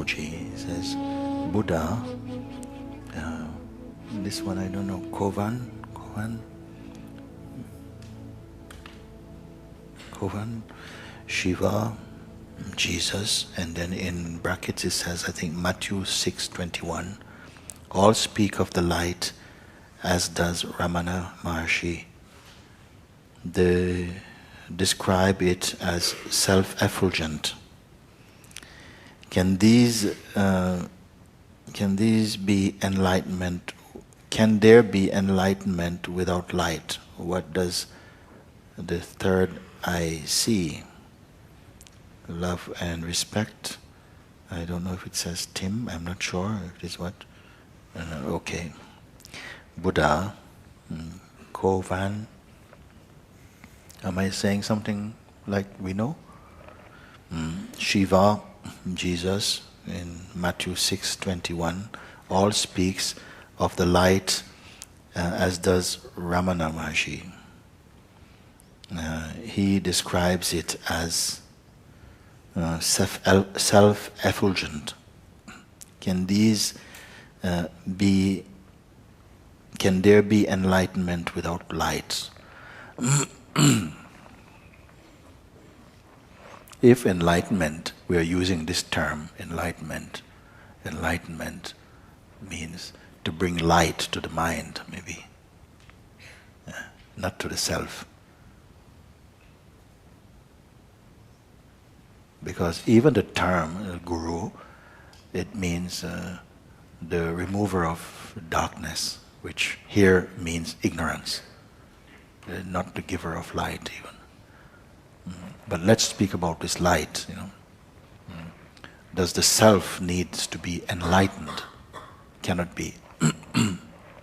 Mooji. It says, Buddha, this one I don't know, Kovan, Shiva, Jesus, and then in brackets it says, I think Matthew 6:21, all speak of the light, as does Ramana Maharshi. They describe it as self-effulgent. Can these be enlightenment? Can there be enlightenment without light? What does the third eye see? Love and respect. I don't know if it says Tim. I'm not sure if it is what. Okay. Buddha, Kovan. Am I saying something like we know? Shiva, Jesus, in Matthew 6:21, all speaks of the light, as does Ramana Maharshi. He describes it as self-effulgent. Can there be enlightenment without light? If enlightenment, we are using this term, enlightenment means to bring light to the mind, maybe, not to the self. Because even the term guru, it means the remover of darkness, which here means ignorance, not the giver of light even. But let's speak about this light, Does the self need to be enlightened? Cannot be.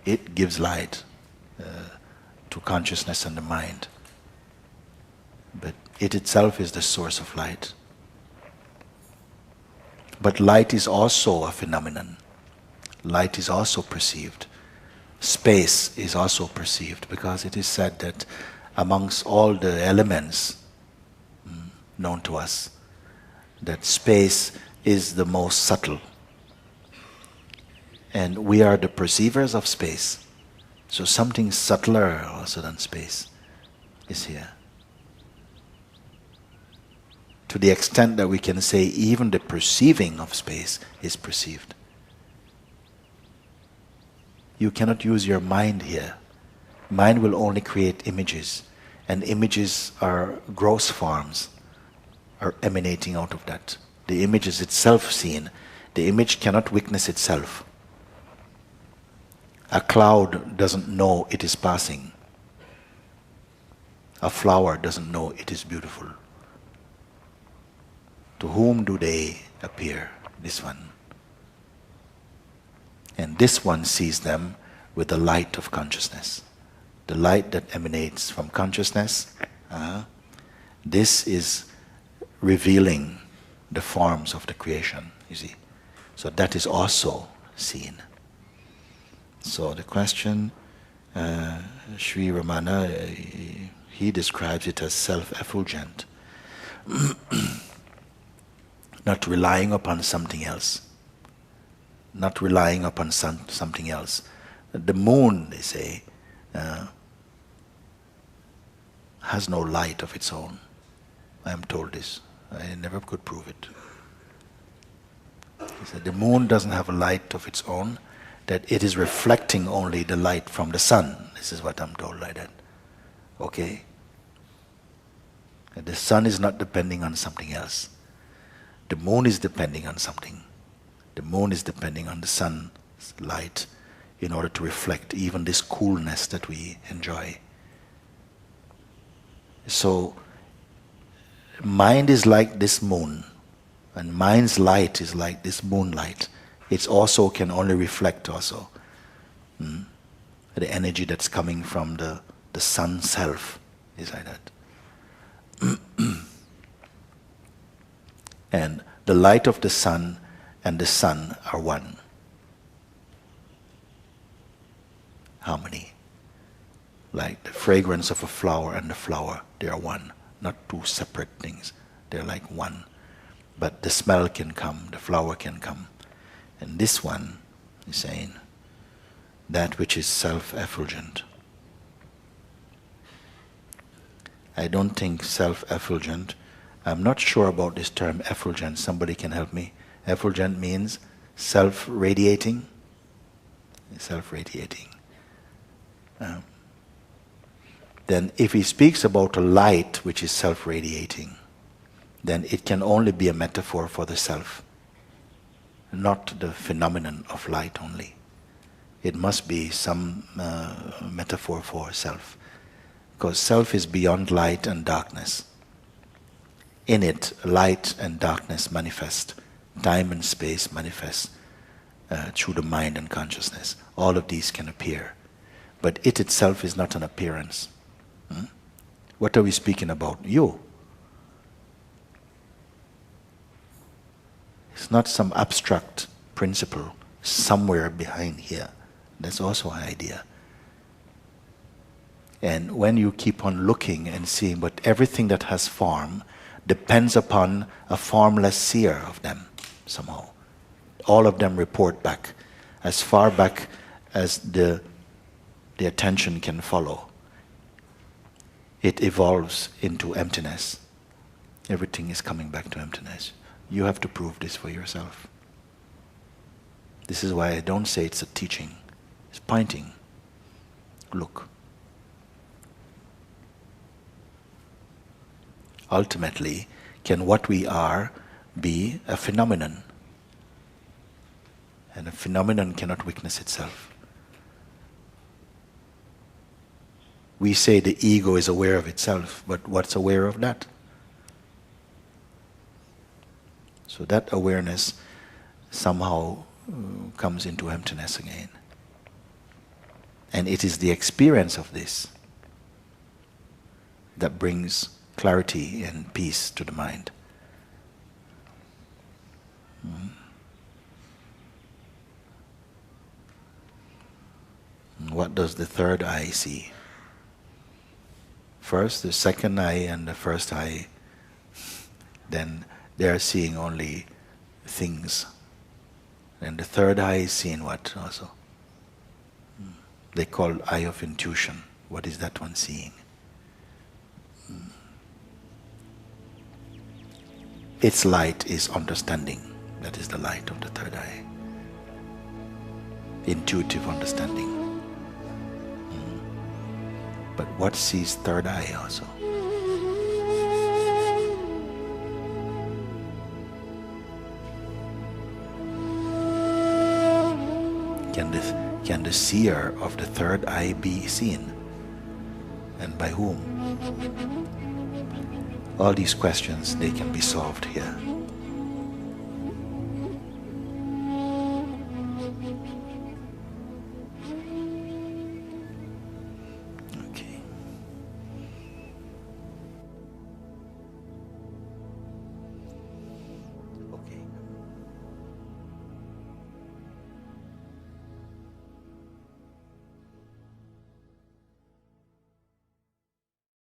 It gives light to consciousness and the mind. But it itself is the source of light. But light is also a phenomenon. Light is also perceived. Space is also perceived, because it is said that amongst all the elements known to us, that space is the most subtle. And we are the perceivers of space. So something subtler also than space is here. To the extent that we can say even the perceiving of space is perceived. You cannot use your mind here. Mind will only create images, and images are gross forms, are emanating out of that. The image is itself seen. The image cannot witness itself. A cloud doesn't know it is passing. A flower doesn't know it is beautiful. To whom do they appear? This one. And this one sees them with the light of consciousness. The light that emanates from consciousness. This is revealing the forms of the creation, you see. So that is also seen. So the question, Sri Ramana, he describes it as self-effulgent. Not relying upon something else. Not relying upon something else. The moon, they say, has no light of its own. I am told this. I never could prove it. He said the moon doesn't have a light of its own, that it is reflecting only the light from the sun. This is what I'm told like that. Okay? And the sun is not depending on something else. The moon is depending on something. The moon is depending on the sun's light in order to reflect even this coolness that we enjoy. So, mind is like this moon, and mind's light is like this moonlight. It also can only reflect also the energy that's coming from the sun self is like that. And the light of the sun and the sun are one. Harmony. Like the fragrance of a flower and the flower, they are one. Not two separate things. They're like one. but the smell can come, the flower can come. And this one is saying that which is self-effulgent. I don't think self-effulgent, I'm not sure about this term effulgent, somebody can help me. Effulgent means self-radiating. Self-radiating. Then if he speaks about a light which is self-radiating, then it can only be a metaphor for the self, not the phenomenon of light only. It must be some metaphor for self, because self is beyond light and darkness. In it, light and darkness manifest, time and space manifest through the mind and consciousness. All of these can appear, but it itself is not an appearance. What are we speaking about? You. It's not some abstract principle somewhere behind here. That's also an idea. And when you keep on looking and seeing, but everything that has form depends upon a formless seer of them somehow. All of them report back, as far back as the attention can follow. It evolves into emptiness. Everything is coming back to emptiness. You have to prove this for yourself. This is why I don't say it's a teaching. It's pointing. Look. Ultimately, can what we are be a phenomenon? And a phenomenon cannot witness itself. We say the ego is aware of itself, but what's aware of that? So that awareness somehow comes into emptiness again. And it is the experience of this that brings clarity and peace to the mind. What does the third eye see? First, the second eye and the first eye, then they are seeing only things. And the third eye is seeing what also? They call eye of intuition. What is that one seeing? Its light is understanding. That is the light of the third eye. Intuitive understanding. But what sees third eye also? Can the seer of the third eye be seen? And by whom? All these questions, they can be solved here.